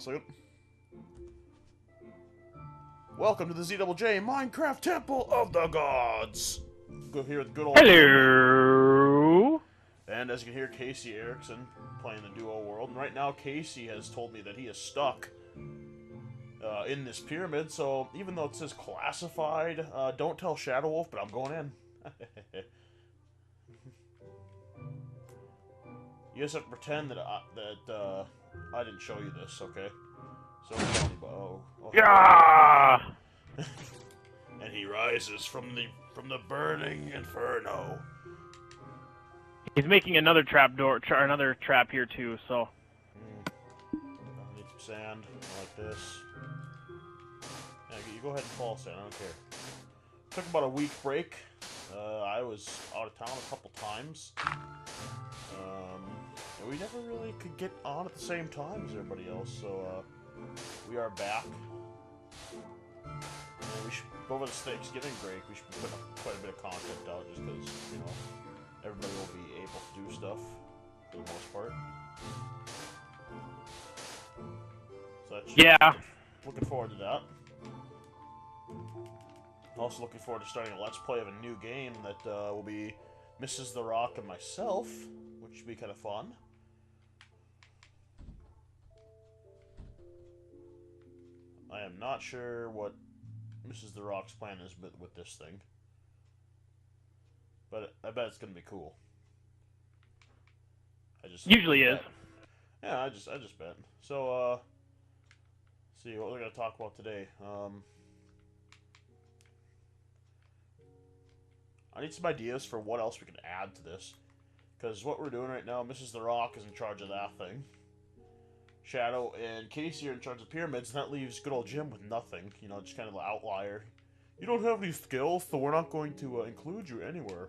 a second. Welcome to the ZJJ Minecraft Temple of the Gods. Go here with good old. Hello. And as you can hear, CsyErickson playing the duo world. And right now, Casey has told me that he is stuck in this pyramid. So even though it says classified, don't tell Shadow Wolf, but I'm going in. You just have to pretend that I didn't show you this, okay? So tell me about Yeah. And he rises from the burning inferno. He's making another trap here too. So. I need some sand like this. Yeah, you go ahead and fall, sand. I don't care. Took about a week break. I was out of town a couple times. We never really could get on at the same time as everybody else, so we are back. And we should, over the Thanksgiving break, we should put quite a bit of content out, just because, you know, everybody will be able to do stuff for the most part. So that's looking forward to that. Also looking forward to starting a Let's Play of a new game that will be Mrs. The Rock and myself, which should be kind of fun. I am not sure what Mrs. The Rock's plan is with this thing, but I bet it's gonna be cool. Usually is. Yeah, I just bet. So, see what we're gonna talk about today. I need some ideas for what else we can add to this, because what we're doing right now, Mrs. The Rock is in charge of that thing. Shadow and Casey are in charge of pyramids, and that leaves good old Jim with nothing. You know, just kind of an outlier. You don't have any skills, so we're not going to include you anywhere.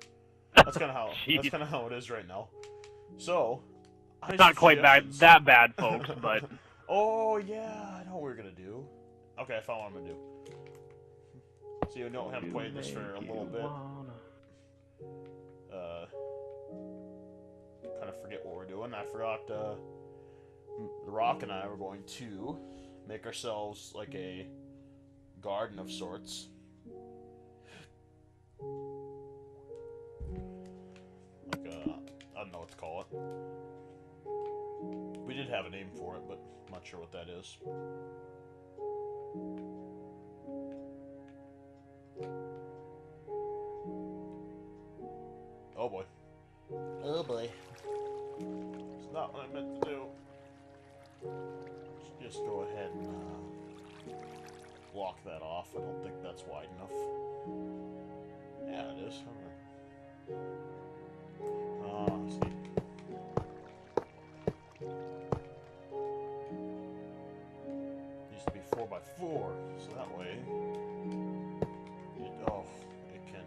That's kind of how it is right now. So, it's not quite that bad, folks, but. Oh yeah, I know what we're gonna do. Okay, I found what I'm gonna do. So you know, I haven't played this for a little bit. Kind of forget what we're doing. I forgot. The Rock and I were going to make ourselves like a garden of sorts. Like I don't know what to call it. We did have a name for it, but I'm not sure what that is. Oh boy. Oh boy. It's not what I meant to do. Just go ahead and block that off. I don't think that's wide enough. Yeah, it is. See. Used to be 4x4, so that way it can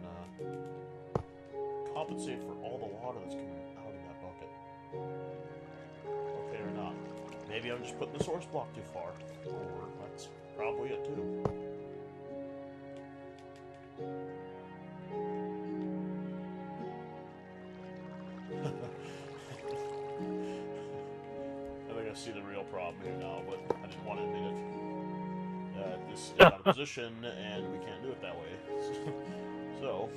compensate for all the water that's coming out of that bucket. Okay or not. Maybe I'm just putting the source block too far. Or that's probably it too. I think I see the real problem here now, but I didn't want to admit it. This is out of position, and we can't do it that way. So,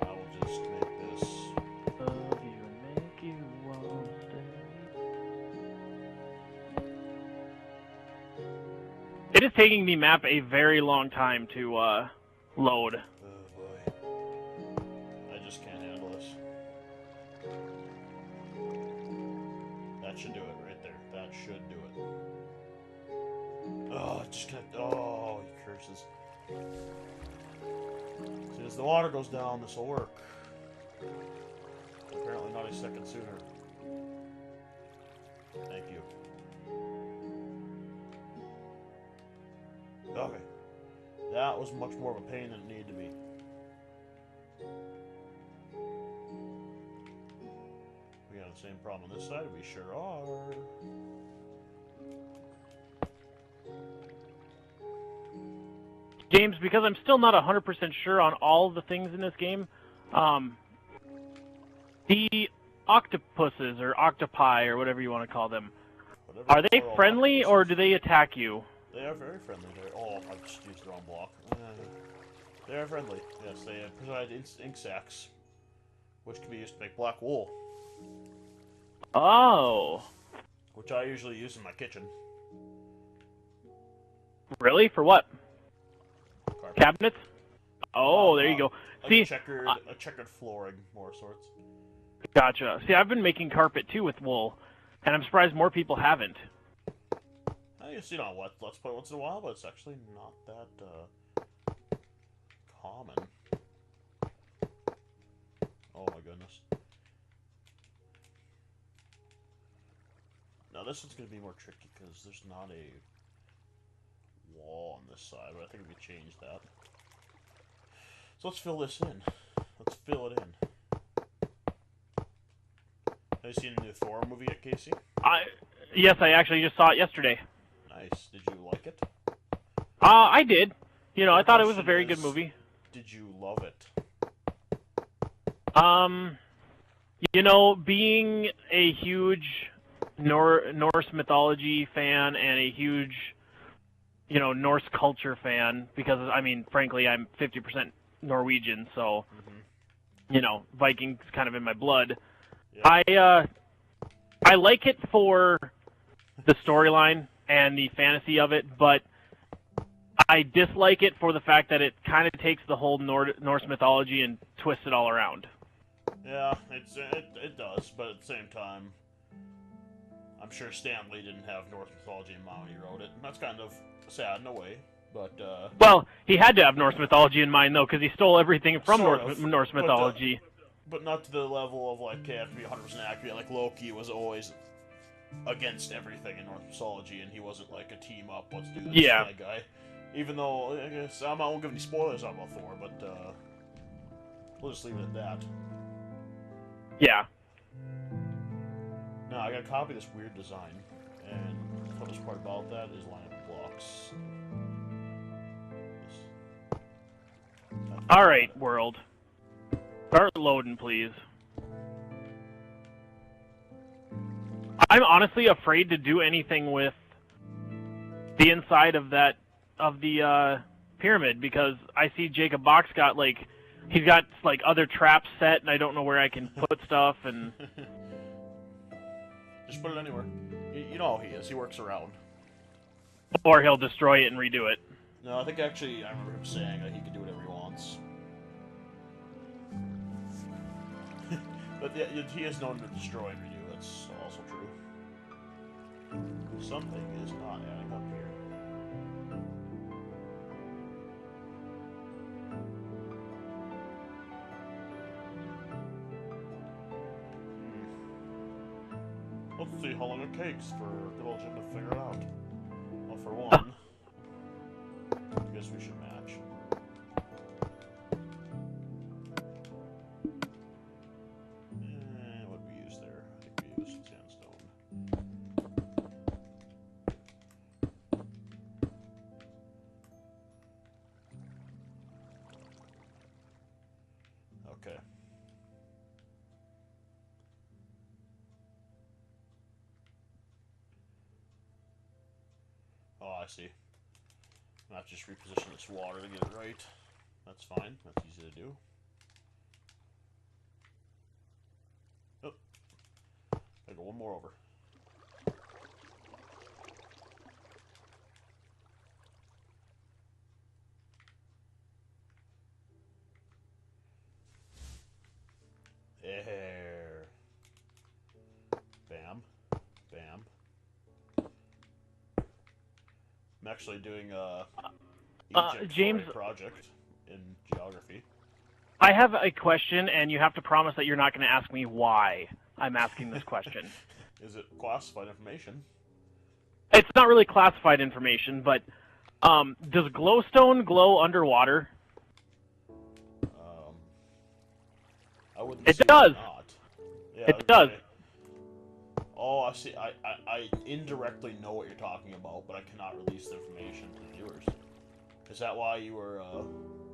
I will just make this. It is taking the map a very long time to load. Oh boy. I just can't handle this. That should do it right there. That should do it. Oh, just connect. Oh, you curses. See, as the water goes down, this will work. Apparently not a second sooner. Thank you. Okay. That was much more of a pain than it needed to be. We got the same problem on this side. We sure are. James, because I'm still not 100% sure on all the things in this game, the octopuses, or octopi, or whatever you want to call them, Whatever Are they color friendly octopus or is. do they attack you? They are very friendly. Oh, I just used the wrong block. They are friendly. Yes, they provide ink sacs, which can be used to make black wool, Oh. which I usually use in my kitchen. Really? For what? Carpet. Cabinets? Oh, there you go. Like See, a checkered flooring, more sorts. gotcha. See, I've been making carpet too with wool, and I'm surprised more people haven't. I see it on Let's Play once in a while, but it's actually not that common. Oh my goodness. Now this one's gonna be more tricky because there's not a wall on this side, but I think we can change that. So let's fill this in. Let's fill it in. Have you seen the new Thor movie yet, Casey? Yes, I actually just saw it yesterday. Nice. Did you like it? I did. You know, My I thought it was a question very is, good movie. Did you love it? You know, being a huge Norse mythology fan and a huge, you know, Norse culture fan, because, I mean, frankly, I'm 50% Norwegian, so, you know, Vikings kind of in my blood. Yeah. I like it for the storyline and the fantasy of it, but I dislike it for the fact that it kind of takes the whole Norse mythology and twists it all around. Yeah, it does, but at the same time, I'm sure Stan Lee didn't have Norse mythology in mind when he wrote it. And that's kind of sad in a way, but well, he had to have Norse mythology in mind though, because he stole everything from Norse mythology. But not to the level of like, it have to be 100% accurate. Like Loki was always against everything in Norse mythology, and he wasn't like a team up, let's do this kind of guy. Even though I guess I won't give any spoilers about Thor, but we'll just leave it at that. Yeah. Now, I gotta copy this weird design, and the funnest part about that is lining up blocks. Alright, world. Start loading, please. I'm honestly afraid to do anything with the inside of the pyramid, because I see Jacob Box got, like, he's got, like, other traps set, and I don't know where I can put stuff, and... Just put it anywhere. You know how he is. He works around. Or he'll destroy it and redo it. No, I think actually I remember him saying that he can do whatever he wants. But yeah, he is known to destroy and redo. That's also true. Something is not adding up here. Let's see how long it takes for good old Jim to figure it out. Well, for one, I guess we should match. What did we use there? I think we used sandstone. Okay. Oh, I see. I'll have to just reposition this water to get it right. That's fine. That's easy to do. Oh. Gotta go one more over. There. Bam. Bam. I'm actually doing a James, project in geography. I have a question, and you have to promise that you're not going to ask me why I'm asking this question. Is it classified information? It's not really classified information, but does glowstone glow underwater? I wouldn't. It say does. Not. Yeah, it does. Oh, I see. I indirectly know what you're talking about, but I cannot release the information to the viewers. Is that why you were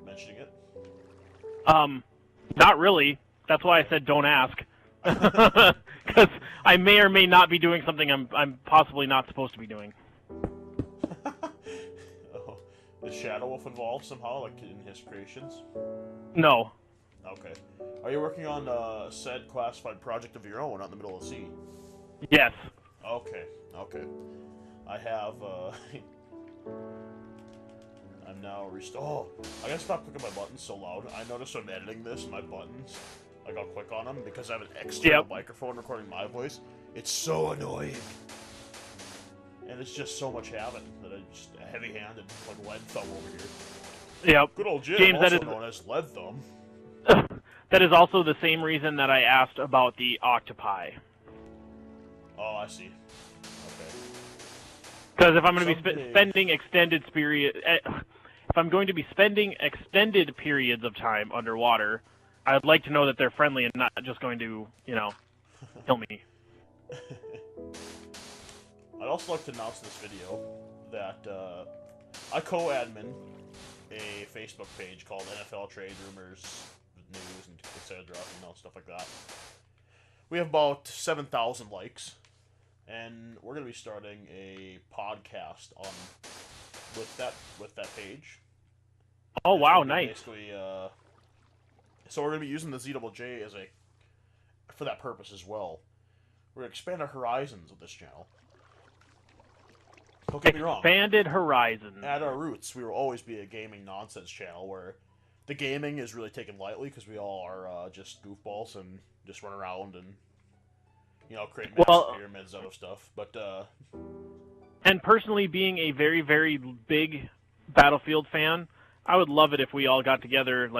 mentioning it? Not really. That's why I said don't ask. Because I may or may not be doing something I'm possibly not supposed to be doing. Oh, is Shadow Wolf involved somehow, like in his creations? No. Okay. Are you working on said classified project of your own out in the middle of the sea? Yes. Okay. Okay. I have. I'm now Oh, I gotta stop clicking my buttons so loud. I noticed when I'm editing this, my buttons, like I'll click on them because I have an external microphone recording my voice. It's so annoying. And it's just so much habit that I just heavy-handed, like lead thumb over here. Yep. Good old Jim, James, also that is known as lead thumb. that is also the same reason that I asked about the octopi. Oh, I see. Okay. Because if I'm going to be spending extended if I'm going to be spending extended periods of time underwater, I'd like to know that they're friendly and not just going to, kill me. I'd also like to announce in this video that I co-admin a Facebook page called NFL Trade Rumors, News, and etc. Stuff like that. We have about 7,000 likes, and we're gonna be starting a podcast with that page. Oh wow, nice. Basically, so we're gonna be using the ZWJ for that purpose as well. We're gonna expand our horizons with this channel. Don't get me wrong. Expanded horizons. At our roots, we will always be a gaming nonsense channel where the gaming is really taken lightly because we all are just goofballs and just run around and create massive pyramids out of stuff. But and personally, being a very, very big Battlefield fan, I would love it if we all got together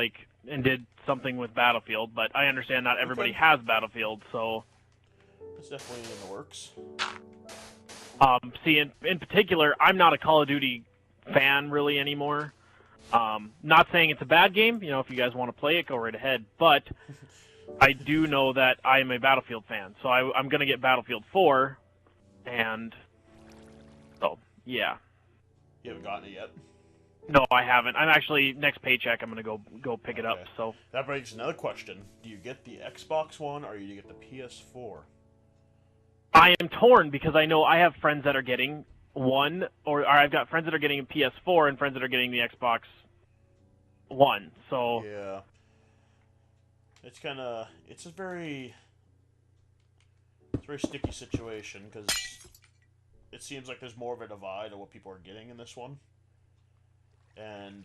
and did something with Battlefield. But I understand not everybody has Battlefield, so it's definitely in the works. See, in particular, I'm not a Call of Duty fan really anymore. Not saying it's a bad game. If you guys want to play it, go right ahead. But I do know that I am a Battlefield fan, so I'm going to get Battlefield 4, and so yeah. You haven't gotten it yet? No, I haven't. I'm actually next paycheck. I'm going to go pick it up. So that brings another question: do you get the Xbox One or do you get the PS4? I am torn because I know I have friends that are getting one, or I've got friends that are getting a PS4 and friends that are getting the Xbox One. So yeah, it's a very sticky situation because it seems like there's more of a divide of what people are getting in this one, and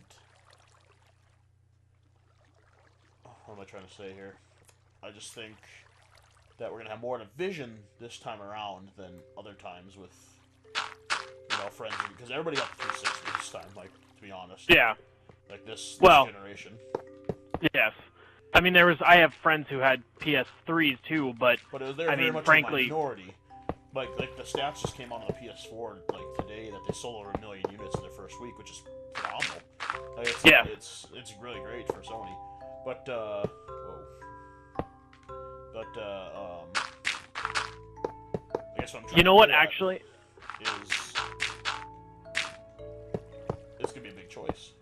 what am I trying to say here? I just think that we're gonna have more of a vision this time around than other times with friends, because everybody got the 360 this time. To be honest, yeah, this generation. Yes, I mean I have friends who had PS3s too, but it was very much frankly, a minority. Like the stats just came out on the PS4 today that they sold over 1 million units in their first week, which is phenomenal. It's really great for Sony, but I guess what I'm trying actually is it's gonna be a big choice.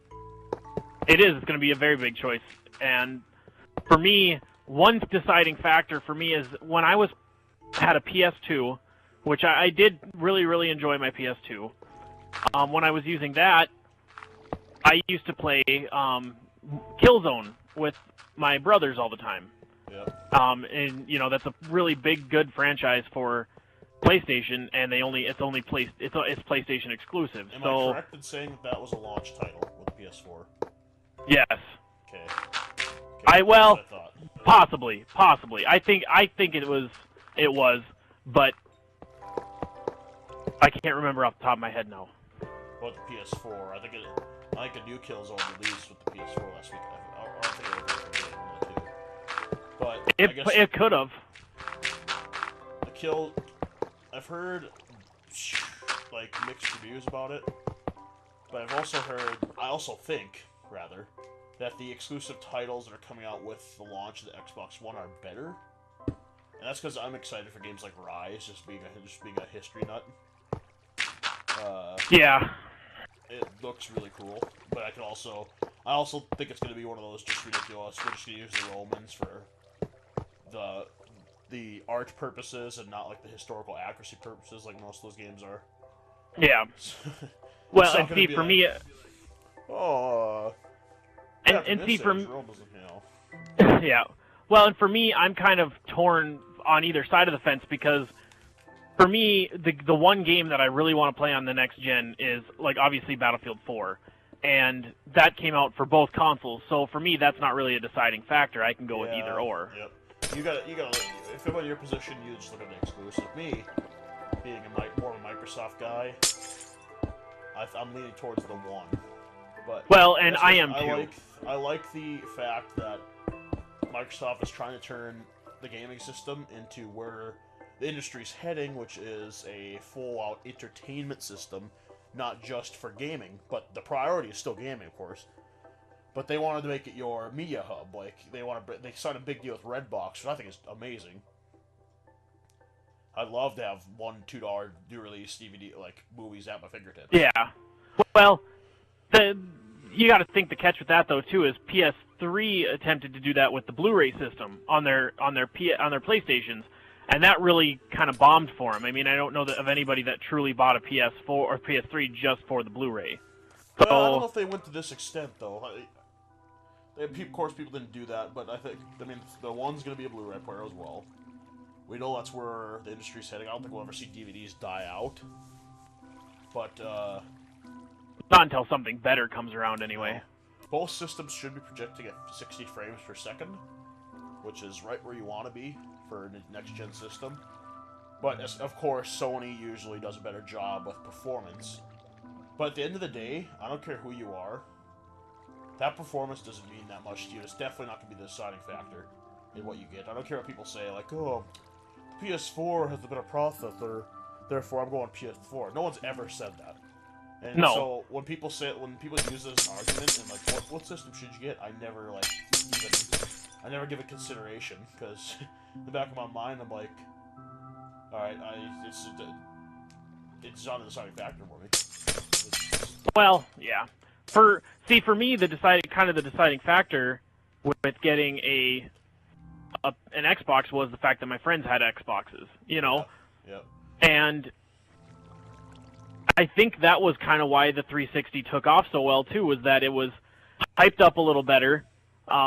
It is. It's gonna be a very big choice, and for me, one deciding factor for me is when I had a PS2, which I did really, really enjoy my PS2. When I was using that, I used to play Killzone with my brothers all the time. Yeah. And that's a really big, good franchise for PlayStation, and it's PlayStation exclusive. Am I correct in saying that was a launch title with the PS4? Yes. Okay. Possibly. I think it was, but I can't remember off the top of my head now. About the PS4, I think a new Killzone released with the PS4 last week. I don't think it was one of the two. But it could have. I've heard mixed reviews about it, but I also think that the exclusive titles that are coming out with the launch of the Xbox One are better, and that's because I'm excited for games like Rise, just being a history nut. Yeah. It looks really cool, but I also think it's going to be one of those just ridiculous. We're just going to use the Romans for the art purposes and not like the historical accuracy purposes like most of those games are. Yeah. It's Well, not and gonna see, be for like, me, oh, and see, for Rome doesn't, yeah. Well, and for me, I'm kind of torn on either side of the fence because for me, the one game that I really want to play on the next gen is like obviously Battlefield 4, and that came out for both consoles. So for me, that's not really a deciding factor. I can go with either or. Yep. You gotta. If I'm in your position, you just look at the exclusive. Me, being more of a Microsoft guy, I'm leaning towards the one. But well, and I am too. I like the fact that Microsoft is trying to turn the gaming system into where the industry's heading, which is a full-out entertainment system, not just for gaming. But the priority is still gaming, of course. But they wanted to make it your media hub. Like they signed a big deal with Redbox, which I think is amazing. I'd love to have $1-2 new release DVD like movies at my fingertips. Yeah. Well, you got to think the catch with that though too is PS3 attempted to do that with the Blu-ray system on their PlayStations, and that really kind of bombed for them. I mean, I don't know of anybody that truly bought a PS4 or PS3 just for the Blu-ray. So, well, I don't know if they went to this extent though. Of course, people didn't do that, but I mean, the one's going to be a Blu-ray player as well. We know that's where the industry's heading. I don't think we'll ever see DVDs die out. But, not until something better comes around, anyway. Both systems should be projecting at 60 frames per second, which is right where you want to be for a next-gen system. But, of course, Sony usually does a better job with performance. But at the end of the day, I don't care who you are, that performance doesn't mean that much to you. It's definitely not going to be the deciding factor in what you get. I don't care what people say, like, oh, PS4 has a better processor, therefore I'm going PS4. No one's ever said that. And no. So when people use it as an argument and like, what system should you get? I never give it consideration because in the back of my mind I'm like, all right, it's not a deciding factor for me. Well, yeah. For me, the deciding factor with getting an Xbox was the fact that my friends had Xboxes, you know? Yeah. And I think that was kind of why the 360 took off so well, too, was that it was hyped up a little better.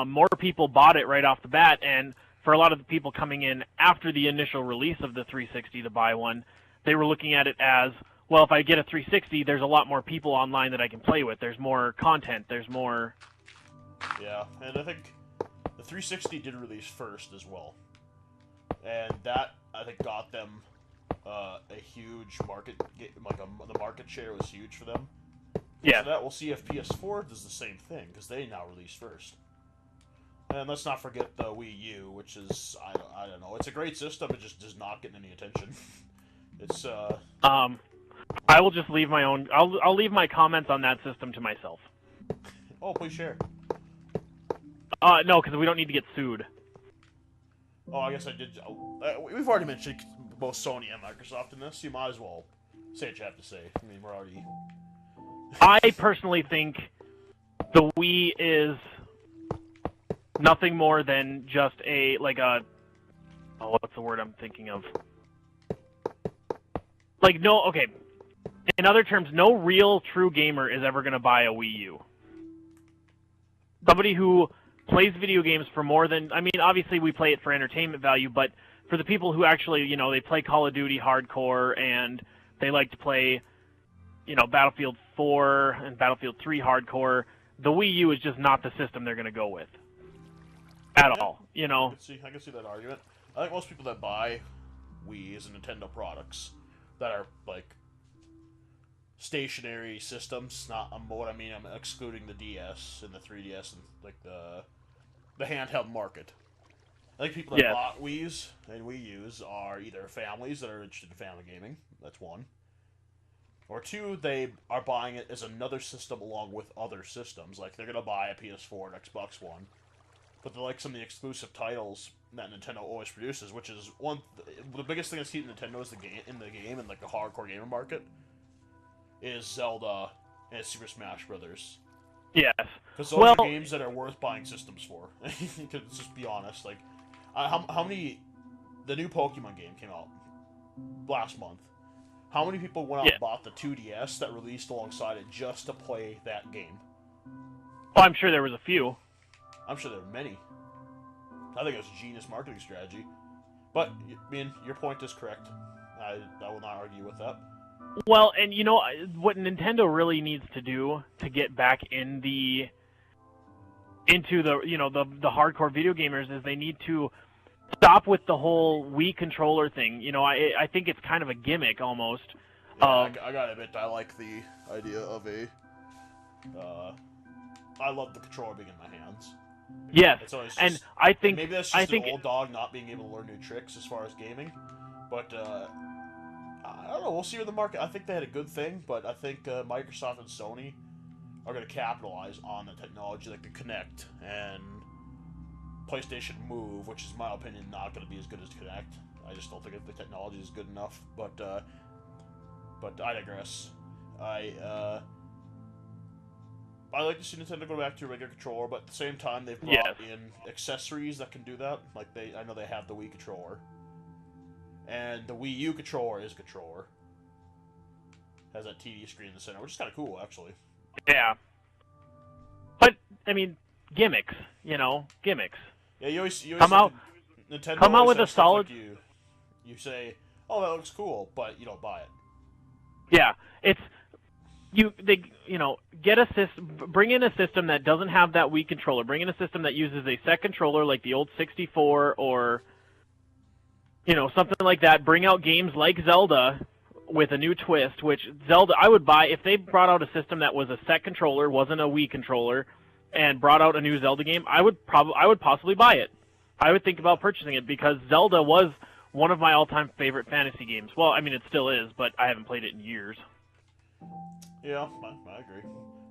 More people bought it right off the bat, and for a lot of the people coming in after the initial release of the 360 to buy one, they were looking at it as, well, if I get a 360, there's a lot more people online that I can play with. There's more content. There's more... Yeah, and I think the 360 did release first as well. And that, I think, got them a huge market... the market share was huge for them. Yeah. So that we'll see if PS4 does the same thing, because they now release first. And let's not forget the Wii U, which is, I don't know, it's a great system, it just does not get any attention. It's, I will just leave my own... I'll leave my comments on that system to myself. Oh, please share. No, because we don't need to get sued. Oh, I guess I did... we've already mentioned both Sony and Microsoft in this. You might as well say what you have to say. I mean, we're already... I personally think the Wii is nothing more than just what's the word I'm thinking of? Okay. In other terms, no real true gamer is ever going to buy a Wii U. Somebody who plays video games for more than... I mean, obviously we play it for entertainment value, but for the people who actually, they play Call of Duty hardcore and they like to play, Battlefield 4 and Battlefield 3 hardcore, the Wii U is just not the system they're going to go with. At all, I can see that argument. I think most people that buy Wii's and Nintendo products that are, stationary systems, not what I mean, I'm excluding the DS and the 3DS and, the handheld market. I think people that bought Wii's and Wii U's are either families that are interested in family gaming, that's one. Or two, they are buying it as another system along with other systems. Like, they're going to buy a PS4 and Xbox One. But they like some of the exclusive titles that Nintendo always produces, which is the biggest thing that's keeping Nintendo is the game and the hardcore gamer market is Zelda and Super Smash Brothers. Yes. Because those are games that are worth buying systems for. Let's just be honest. How many the new Pokemon game came out last month. How many people went out Yeah. and bought the 2DS that released alongside it just to play that game? Oh, I'm sure there was a few. I'm sure there were many. I think it was a genius marketing strategy. But, I mean, your point is correct. I will not argue with that. Well, and you know what Nintendo really needs to do to get back into the the hardcore video gamers is they need to stop with the whole Wii controller thing. You know, I think it's kind of a gimmick almost. Yeah, I gotta admit, I like the idea of a. I love the controller being in my hands. Yes, Just, and I think maybe that's just an old dog not being able to learn new tricks as far as gaming, but I don't know. We'll see where the market. I think they had a good thing, but I think Microsoft and Sony are going to capitalize on the technology like the Kinect and PlayStation Move, which is, in my opinion, not going to be as good as Kinect. I just don't think the technology is good enough. But I digress. I like to see Nintendo go back to a regular controller, but at the same time, they've brought in accessories that can do that. Like I know they have the Wii controller, and the Wii U controller is a controller. Has that TV screen in the center, which is kind of cool, actually. Yeah. But I mean, gimmicks. Gimmicks. Yeah, you always come out. Nintendo come out with a solid. Like you say, oh, that looks cool, but you don't buy it. Yeah, it's. Get a system, bring in a system that doesn't have that Wii controller. Bring in a system that uses a set controller like the old 64 or, something like that. Bring out games like Zelda with a new twist, which Zelda, I would buy if they brought out a system that was a set controller, wasn't a Wii controller, and brought out a new Zelda game. I would possibly buy it. I would think about purchasing it because Zelda was one of my all-time favorite fantasy games. Well, I mean, it still is, but I haven't played it in years. Yeah, I agree.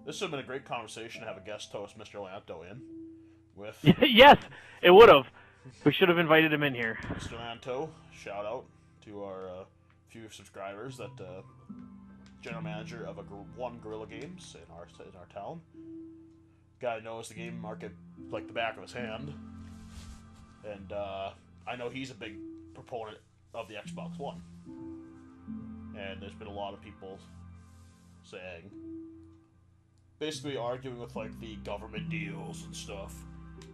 This would have been a great conversation to have a guest host, Mr. Lanto, in with. Yes, it would have. We should have invited him in here. Mr. Lanto, shout out to our few subscribers. That general manager of one Guerrilla Games in our town. Guy knows the game market like the back of his hand, and I know he's a big proponent of the Xbox One. And there's been a lot of people saying, basically arguing with like the government deals and stuff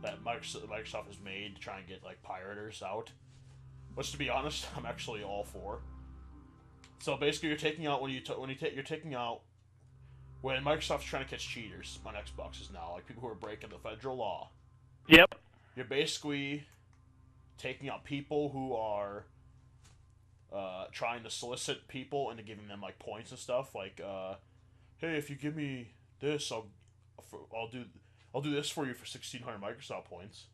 that Microsoft has made to try and get like pirators out, which to be honest I'm actually all for. So basically you're taking out when Microsoft's trying to catch cheaters on Xboxes now, like people who are breaking the federal law. Yep. You're basically taking out people who are trying to solicit people into giving them like points and stuff. Like, hey, if you give me this, I'll do this for you for 1,600 Microsoft points.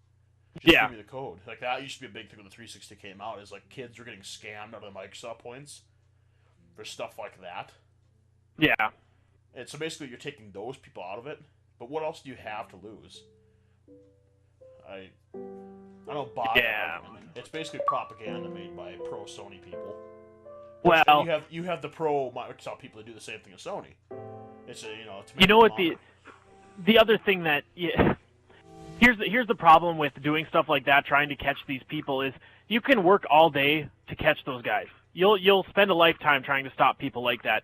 Just give me the code. Like that used to be a big thing when the 360 came out. Is like kids were getting scammed out of the Microsoft points for stuff like that. Yeah. And so basically, you're taking those people out of it. But what else do you have to lose? I don't buy that argument. It's basically propaganda made by pro Sony people. Well, you have the pro Microsoft people that do the same thing as Sony. It's the other thing that here's the problem with doing stuff like that, trying to catch these people, is you can work all day to catch those guys. You'll spend a lifetime trying to stop people like that.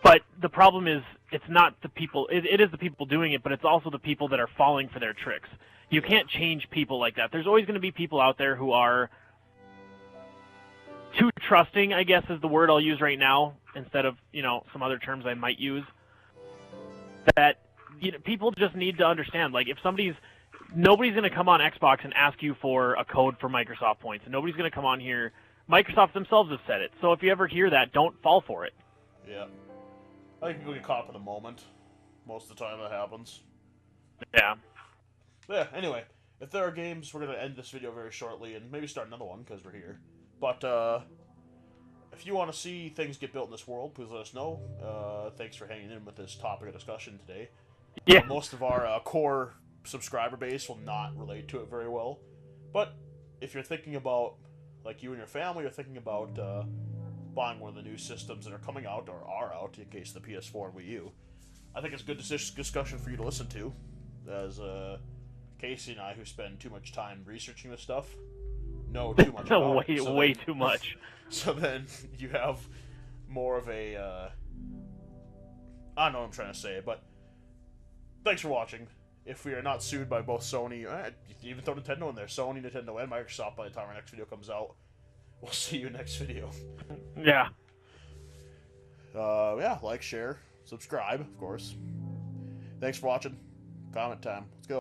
But the problem is, it's not the people. It is the people doing it, but it's also the people that are falling for their tricks. You can't change people like that. There's always going to be people out there who are too trusting, I guess is the word I'll use right now, instead of, some other terms I might use. That, people just need to understand, like, if nobody's going to come on Xbox and ask you for a code for Microsoft points, and nobody's going to come on here. Microsoft themselves have said it. So if you ever hear that, don't fall for it. Yeah. I think people get caught up in the moment. Most of the time that happens. Yeah. Yeah, anyway. If there are games, we're going to end this video very shortly and maybe start another one because we're here. But, if you want to see things get built in this world, please let us know. Thanks for hanging in with this topic of discussion today. Yeah. Most of our core subscriber base will not relate to it very well. But if you're thinking about, like you and your family are thinking about buying one of the new systems that are coming out or are out, in case the PS4 and Wii U, I think it's a good discussion for you to listen to, as Casey and I, who spend too much time researching this stuff, know too much about it. way too much. So then you have more of a, I don't know what I'm trying to say, but thanks for watching. If we are not sued by both Sony, you can even throw Nintendo in there, Sony, Nintendo, and Microsoft by the time our next video comes out. We'll see you next video. Yeah. Yeah, like, share, subscribe, of course. Thanks for watching. Comment time. Let's go.